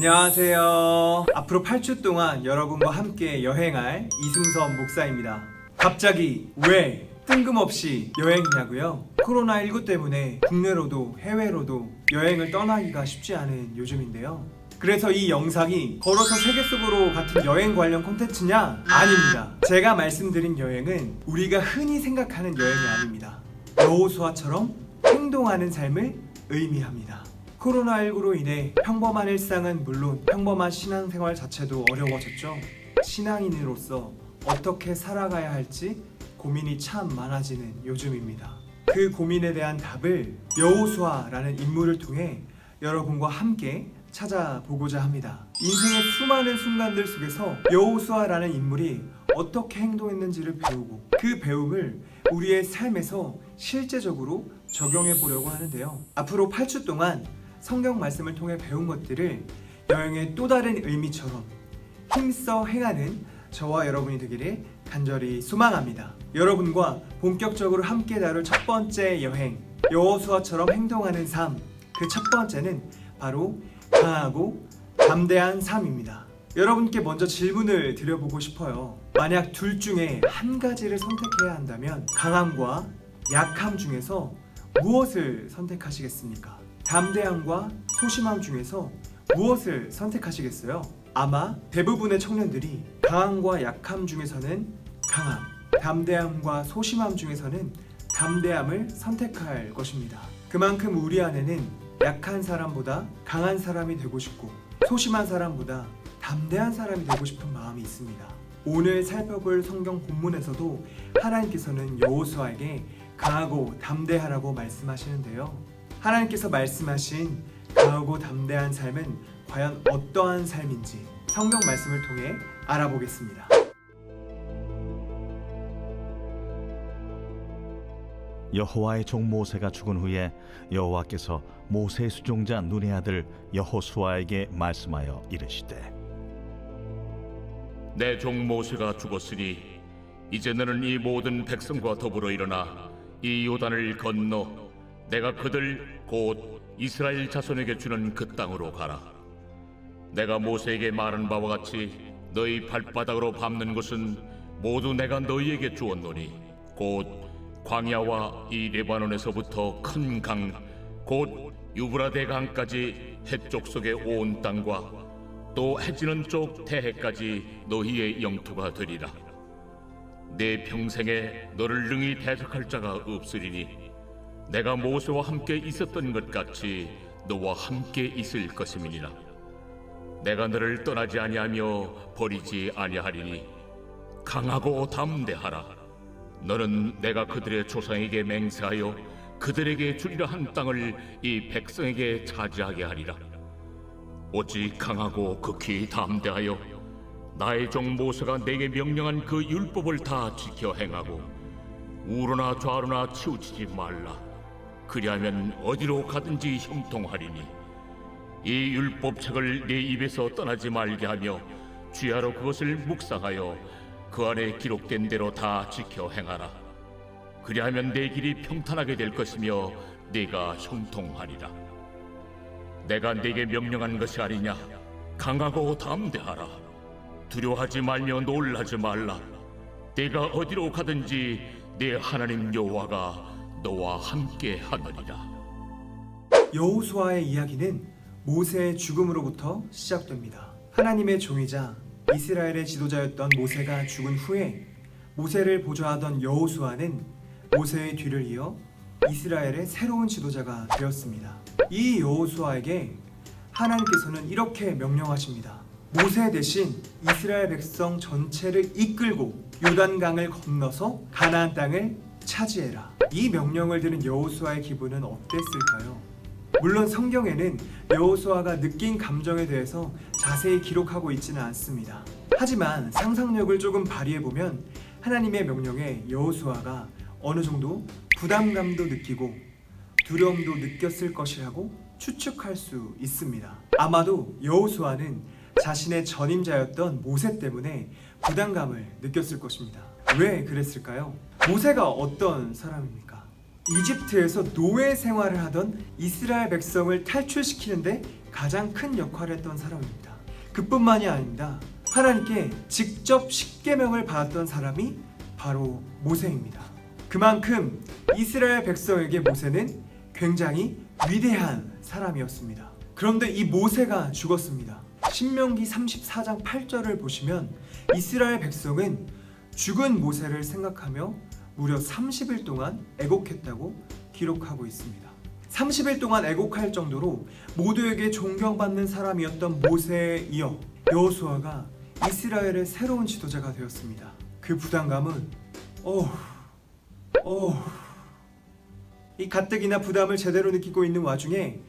안녕하세요. 앞으로 8주 동안 여러분과 함께 여행할 이승선 목사입니다. 갑자기 왜 뜬금없이 여행이냐고요? 코로나19 때문에 국내로도 해외로도 여행을 떠나기가 쉽지 않은 요즘인데요. 그래서 이 영상이 걸어서 세계 속으로 같은 여행 관련 콘텐츠냐? 아닙니다. 제가 말씀드린 여행은 우리가 흔히 생각하는 여행이 아닙니다. 여호수아처럼 행동하는 삶을 의미합니다. 코로나19로 인해 평범한 일상은 물론 평범한 신앙생활 자체도 어려워졌죠. 신앙인으로서 어떻게 살아가야 할지 고민이 참 많아지는 요즘입니다. 그 고민에 대한 답을 여호수아라는 인물을 통해 여러분과 함께 찾아보고자 합니다. 인생의 수많은 순간들 속에서 여호수아라는 인물이 어떻게 행동했는지를 배우고 그 배움을 우리의 삶에서 실제적으로 적용해 보려고 하는데요. 앞으로 8주 동안 성경 말씀을 통해 배운 것들을 여행의 또 다른 의미처럼 힘써 행하는 저와 여러분이 되기를 간절히 소망합니다. 여러분과 본격적으로 함께 다룰 첫 번째 여행, 여호수아처럼 행동하는 삶. 그 첫 번째는 바로 강하고 담대한 삶입니다. 여러분께 먼저 질문을 드려보고 싶어요. 만약 둘 중에 한 가지를 선택해야 한다면 강함과 약함 중에서 무엇을 선택하시겠습니까? 담대함과 소심함 중에서 무엇을 선택하시겠어요? 아마 대부분의 청년들이 강함과 약함 중에서는 강함, 담대함과 소심함 중에서는 담대함을 선택할 것입니다. 그만큼 우리 안에는 약한 사람보다 강한 사람이 되고 싶고 소심한 사람보다 담대한 사람이 되고 싶은 마음이 있습니다. 오늘 살펴볼 성경 본문에서도 하나님께서는 여호수아에게 강하고 담대하라고 말씀하시는데요. 하나님께서 말씀하신 강하고 담대한 삶은 과연 어떠한 삶인지 성경 말씀을 통해 알아보겠습니다. 여호와의 종 모세가 죽은 후에 여호와께서 모세의 수종자 눈의 아들 여호수아에게 말씀하여 이르시되 내 종 모세가 죽었으니 이제 너는 이 모든 백성과 더불어 일어나 이 요단을 건너 내가 그들 곧 이스라엘 자손에게 주는 그 땅으로 가라. 내가 모세에게 말한 바와 같이 너희 발바닥으로 밟는 것은 모두 내가 너희에게 주었노니 곧 광야와 이 레바논에서부터 큰 강 곧 유브라데 강까지 해쪽 속의 온 땅과 또 해지는 쪽 태해까지 너희의 영토가 되리라. 내 평생에 너를 능히 대적할 자가 없으리니 내가 모세와 함께 있었던 것 같이 너와 함께 있을 것임이니라. 내가 너를 떠나지 아니하며 버리지 아니하리니 강하고 담대하라. 너는 내가 그들의 조상에게 맹세하여 그들에게 주리라 한 땅을 이 백성에게 차지하게 하리라. 오직 강하고 극히 담대하여 나의 종 모세가 내게 명령한 그 율법을 다 지켜 행하고 우로나 좌로나 치우치지 말라. 그리하면 어디로 가든지 형통하리니 이 율법책을 내 입에서 떠나지 말게 하며 주야로 그것을 묵상하여 그 안에 기록된 대로 다 지켜 행하라. 그리하면 내 길이 평탄하게 될 것이며 네가 형통하리라. 내가 네게 명령한 것이 아니냐. 강하고 담대하라. 두려워하지 말며 놀라지 말라. 네가 어디로 가든지 네 하나님 여호와가 너와 함께 하느니라. 여호수아의 이야기는 모세의 죽음으로부터 시작됩니다. 하나님의 종이자 이스라엘의 지도자였던 모세가 죽은 후에 모세를 보좌하던 여호수아는 모세의 뒤를 이어 이스라엘의 새로운 지도자가 되었습니다. 이 여호수아에게 하나님께서는 이렇게 명령하십니다. 모세 대신 이스라엘 백성 전체를 이끌고 요단강을 건너서 가나안 땅을 차지해라. 이 명령을 들은 여호수아의 기분은 어땠을까요? 물론 성경에는 여호수아가 느낀 감정에 대해서 자세히 기록하고 있지는 않습니다. 하지만 상상력을 조금 발휘해보면 하나님의 명령에 여호수아가 어느 정도 부담감도 느끼고 두려움도 느꼈을 것이라고 추측할 수 있습니다. 아마도 여호수아는 자신의 전임자였던 모세 때문에 부담감을 느꼈을 것입니다. 왜 그랬을까요? 모세가 어떤 사람입니까? 이집트에서 노예 생활을 하던 이스라엘 백성을 탈출시키는데 가장 큰 역할을 했던 사람입니다. 그뿐만이 아닙니다. 하나님께 직접 십계명을 받았던 사람이 바로 모세입니다. 그만큼 이스라엘 백성에게 모세는 굉장히 위대한 사람이었습니다. 그런데 이 모세가 죽었습니다. 신명기 34장 8절을 보시면 이스라엘 백성은 죽은 모세를 생각하며 무려 30일 동안 애곡했다고 기록하고 있습니다. 30일 동안 애곡할 정도로 모두에게 존경받는 사람이었던 모세에 이어 여호수아가 이스라엘의 새로운 지도자가 되었습니다. 그 부담감은 이 가뜩이나 부담을 제대로 느끼고 있는 와중에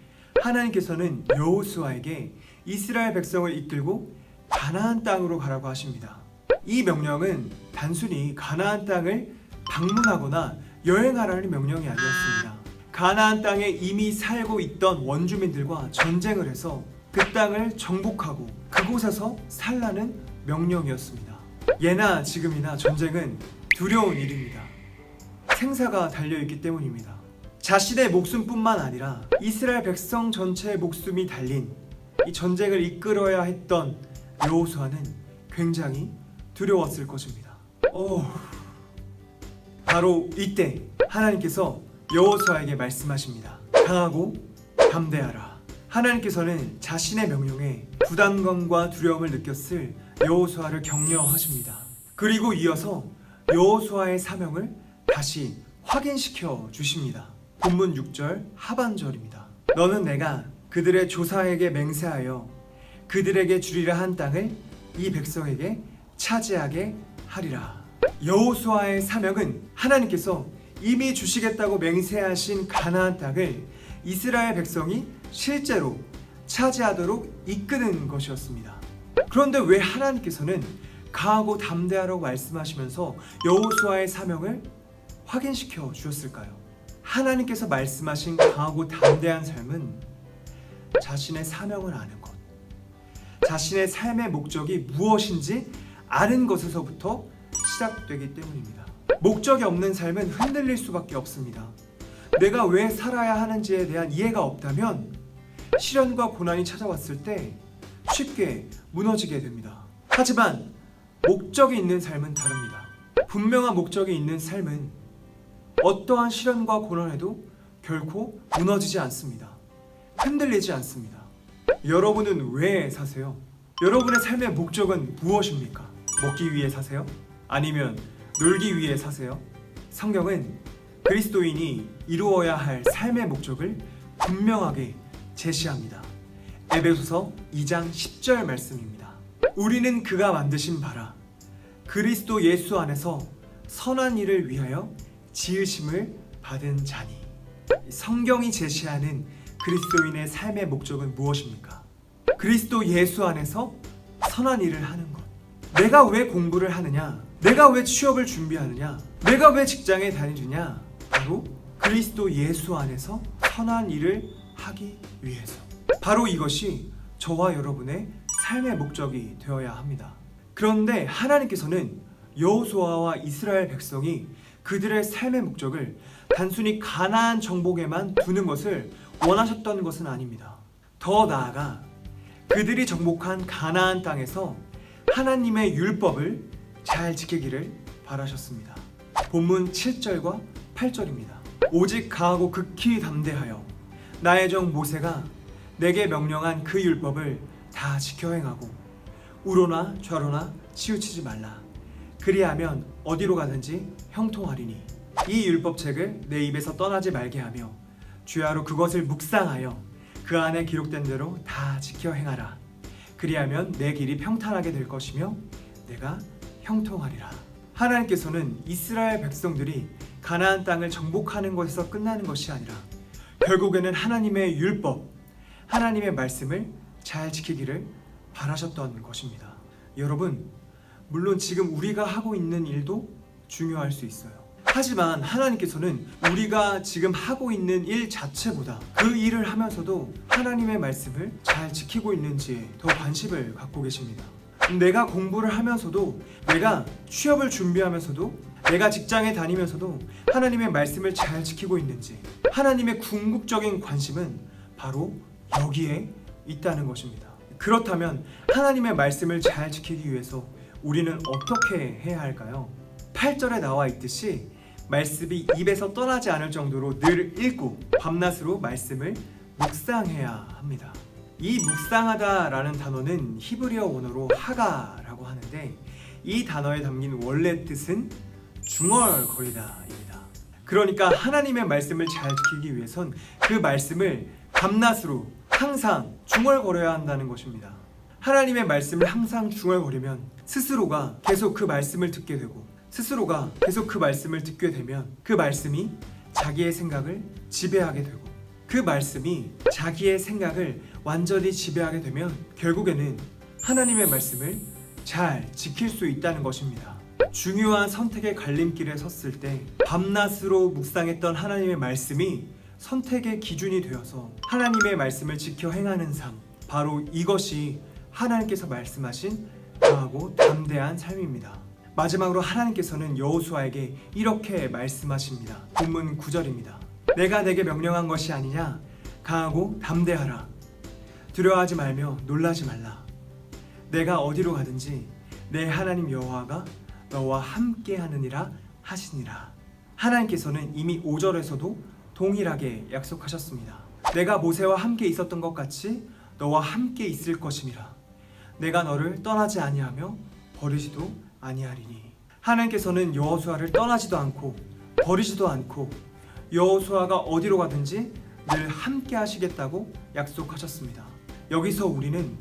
하나님께서는 여호수아에게 이스라엘 백성을 이끌고 가나안 땅으로 가라고 하십니다. 이 명령은 단순히 가나안 땅을 방문하거나 여행하라는 명령이 아니었습니다. 가나안 땅에 이미 살고 있던 원주민들과 전쟁을 해서 그 땅을 정복하고 그곳에서 살라는 명령이었습니다. 예나 지금이나 전쟁은 두려운 일입니다. 생사가 달려있기 때문입니다. 자신의 목숨뿐만 아니라 이스라엘 백성 전체의 목숨이 달린 이 전쟁을 이끌어야 했던 여호수아는 굉장히 두려웠을 것입니다. 바로 이때 하나님께서 여호수아에게 말씀하십니다. 강하고 담대하라. 하나님께서는 자신의 명령에 부담감과 두려움을 느꼈을 여호수아를 격려하십니다. 그리고 이어서 여호수아의 사명을 다시 확인시켜 주십니다. 본문 6절 하반절입니다. 너는 내가 그들의 조상에게 맹세하여 그들에게 주리라 한 땅을 이 백성에게 차지하게 하리라. 여호수아의 사명은 하나님께서 이미 주시겠다고 맹세하신 가나안 땅을 이스라엘 백성이 실제로 차지하도록 이끄는 것이었습니다. 그런데 왜 하나님께서는 강하고 담대하라고 말씀하시면서 여호수아의 사명을 확인시켜 주셨을까요? 하나님께서 말씀하신 강하고 담대한 삶은 자신의 사명을 아는 것, 자신의 삶의 목적이 무엇인지 아는 것에서부터 시작되기 때문입니다. 목적이 없는 삶은 흔들릴 수밖에 없습니다. 내가 왜 살아야 하는지에 대한 이해가 없다면 시련과 고난이 찾아왔을 때 쉽게 무너지게 됩니다. 하지만 목적이 있는 삶은 다릅니다. 분명한 목적이 있는 삶은 어떠한 시련과 고난에도 결코 무너지지 않습니다. 흔들리지 않습니다. 여러분은 왜 사세요? 여러분의 삶의 목적은 무엇입니까? 먹기 위해 사세요? 아니면 놀기 위해 사세요? 성경은 그리스도인이 이루어야 할 삶의 목적을 분명하게 제시합니다. 에베소서 2장 10절 말씀입니다. 우리는 그가 만드신 바라 그리스도 예수 안에서 선한 일을 위하여 지으심을 받은 자니. 성경이 제시하는 그리스도인의 삶의 목적은 무엇입니까? 그리스도 예수 안에서 선한 일을 하는 것. 내가 왜 공부를 하느냐? 내가 왜 취업을 준비하느냐? 내가 왜 직장에 다니느냐? 바로 그리스도 예수 안에서 선한 일을 하기 위해서. 바로 이것이 저와 여러분의 삶의 목적이 되어야 합니다. 그런데 하나님께서는 여호수아와 이스라엘 백성이 그들의 삶의 목적을 단순히 가나안 정복에만 두는 것을 원하셨던 것은 아닙니다. 더 나아가 그들이 정복한 가나안 땅에서 하나님의 율법을 잘 지키기를 바라셨습니다. 본문 7절과 8절입니다. 오직 강하고 극히 담대하여 나의 종 모세가 내게 명령한 그 율법을 다 지켜 행하고 우로나 좌로나 치우치지 말라. 그리하면 어디로 가든지 형통하리니 이 율법책을 내 입에서 떠나지 말게 하며 주야로 그것을 묵상하여 그 안에 기록된 대로 다 지켜 행하라. 그리하면 내 길이 평탄하게 될 것이며 내가 형통하리라. 하나님께서는 이스라엘 백성들이 가나안 땅을 정복하는 것에서 끝나는 것이 아니라 결국에는 하나님의 율법, 하나님의 말씀을 잘 지키기를 바라셨던 것입니다. 여러분, 물론 지금 우리가 하고 있는 일도 중요할 수 있어요. 하지만 하나님께서는 우리가 지금 하고 있는 일 자체보다 그 일을 하면서도 하나님의 말씀을 잘 지키고 있는지에 더 관심을 갖고 계십니다. 내가 공부를 하면서도, 내가 취업을 준비하면서도, 내가 직장에 다니면서도 하나님의 말씀을 잘 지키고 있는지, 하나님의 궁극적인 관심은 바로 여기에 있다는 것입니다. 그렇다면 하나님의 말씀을 잘 지키기 위해서 우리는 어떻게 해야 할까요? 8절에 나와 있듯이 말씀이 입에서 떠나지 않을 정도로 늘 읽고 밤낮으로 말씀을 묵상해야 합니다. 이 묵상하다라는 단어는 히브리어 원어로 하가라고 하는데 이 단어에 담긴 원래 뜻은 중얼거리다입니다. 그러니까 하나님의 말씀을 잘 지키기 위해선 그 말씀을 밤낮으로 항상 중얼거려야 한다는 것입니다. 하나님의 말씀을 항상 중얼거리면 스스로가 계속 그 말씀을 듣게 되고 스스로가 계속 그 말씀을 듣게 되면 그 말씀이 자기의 생각을 지배하게 되고 그 말씀이 자기의 생각을 완전히 지배하게 되면 결국에는 하나님의 말씀을 잘 지킬 수 있다는 것입니다. 중요한 선택의 갈림길에 섰을 때 밤낮으로 묵상했던 하나님의 말씀이 선택의 기준이 되어서 하나님의 말씀을 지켜 행하는 삶, 바로 이것이 하나님께서 말씀하신 강하고 담대한 삶입니다. 마지막으로 하나님께서는 여호수아에게 이렇게 말씀하십니다. 본문 9절입니다. 내가 내게 명령한 것이 아니냐? 강하고 담대하라. 두려워하지 말며 놀라지 말라. 내가 어디로 가든지 내 하나님 여호와가 너와 함께 하느니라 하시니라. 하나님께서는 이미 5절에서도 동일하게 약속하셨습니다. 내가 모세와 함께 있었던 것 같이 너와 함께 있을 것임이라. 내가 너를 떠나지 아니하며 버리지도 아니하리니. 하나님께서는 여호수아를 떠나지도 않고 버리지도 않고 여호수아가 어디로 가든지 늘 함께 하시겠다고 약속하셨습니다. 여기서 우리는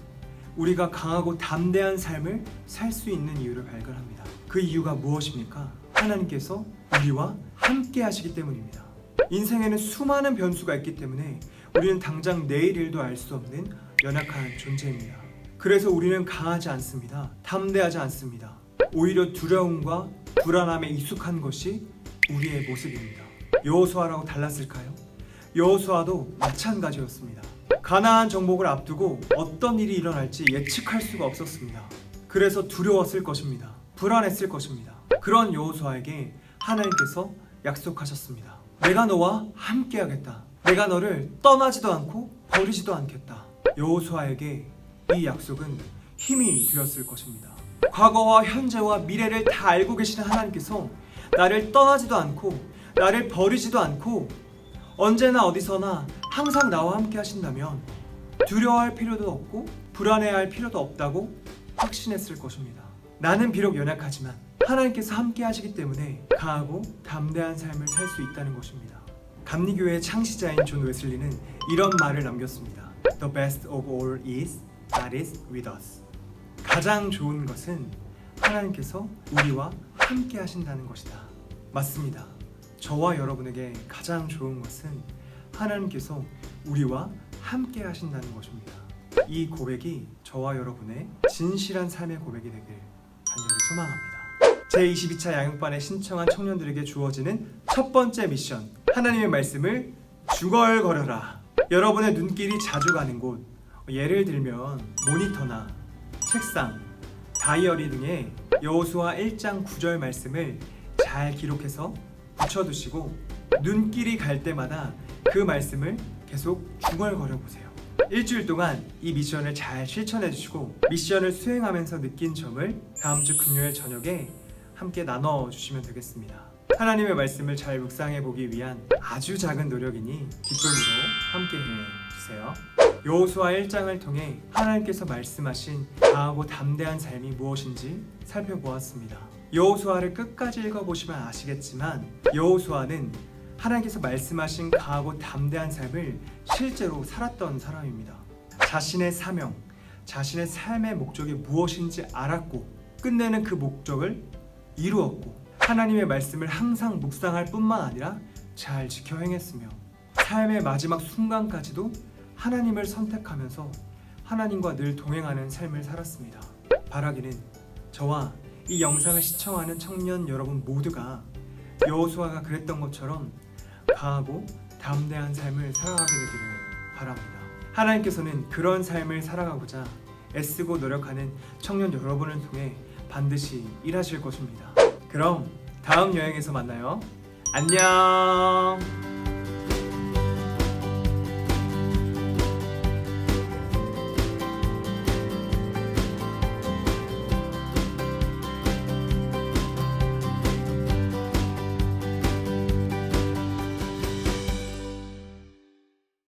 우리가 강하고 담대한 삶을 살 수 있는 이유를 발견합니다. 그 이유가 무엇입니까? 하나님께서 우리와 함께 하시기 때문입니다. 인생에는 수많은 변수가 있기 때문에 우리는 당장 내일 일도 알 수 없는 연약한 존재입니다. 그래서 우리는 강하지 않습니다. 담대하지 않습니다. 오히려 두려움과 불안함에 익숙한 것이 우리의 모습입니다. 여호수아라고 달랐을까요? 여호수아도 마찬가지였습니다. 가나안 정복을 앞두고 어떤 일이 일어날지 예측할 수가 없었습니다. 그래서 두려웠을 것입니다. 불안했을 것입니다. 그런 여호수아에게 하나님께서 약속하셨습니다. 내가 너와 함께하겠다. 내가 너를 떠나지도 않고 버리지도 않겠다. 여호수아에게 이 약속은 힘이 되었을 것입니다. 과거와 현재와 미래를 다 알고 계시는 하나님께서 나를 떠나지도 않고 나를 버리지도 않고 언제나 어디서나 항상 나와 함께 하신다면 두려워할 필요도 없고 불안해할 필요도 없다고 확신했을 것입니다. 나는 비록 연약하지만 하나님께서 함께 하시기 때문에 강하고 담대한 삶을 살 수 있다는 것입니다. 감리교회의 창시자인 존 웨슬리는 이런 말을 남겼습니다. The best of all is God is with us. 가장 좋은 것은 하나님께서 우리와 함께 하신다는 것이다. 맞습니다. 저와 여러분에게 가장 좋은 것은 하나님께서 우리와 함께 하신다는 것입니다. 이 고백이 저와 여러분의 진실한 삶의 고백이 되길 간절히 소망합니다. 제22차 양육반에 신청한 청년들에게 주어지는 첫 번째 미션, 하나님의 말씀을 중얼거려라. 여러분의 눈길이 자주 가는 곳, 예를 들면 모니터나 책상, 다이어리 등의 여호수아 1장 9절 말씀을 잘 기록해서 붙여두시고 눈길이 갈 때마다 그 말씀을 계속 중얼거려 보세요. 일주일 동안 이 미션을 잘 실천해 주시고 미션을 수행하면서 느낀 점을 다음 주 금요일 저녁에 함께 나눠주시면 되겠습니다. 하나님의 말씀을 잘 묵상해 보기 위한 아주 작은 노력이니 기쁨으로 함께 해주세요. 여호수아 1장을 통해 하나님께서 말씀하신 강하고 담대한 삶이 무엇인지 살펴보았습니다. 여호수아를 끝까지 읽어보시면 아시겠지만 여호수아는 하나님께서 말씀하신 강하고 담대한 삶을 실제로 살았던 사람입니다. 자신의 사명, 자신의 삶의 목적이 무엇인지 알았고 끝내는 그 목적을 이루었고 하나님의 말씀을 항상 묵상할 뿐만 아니라 잘 지켜 행했으며 삶의 마지막 순간까지도 하나님을 선택하면서 하나님과 늘 동행하는 삶을 살았습니다. 바라기는 저와 이 영상을 시청하는 청년 여러분 모두가 여호수아가 그랬던 것처럼 강하고 담대한 삶을 살아가게 되기를 바랍니다. 하나님께서는 그런 삶을 살아가고자 애쓰고 노력하는 청년 여러분을 통해 반드시 일하실 것입니다. 그럼 다음 여행에서 만나요. 안녕.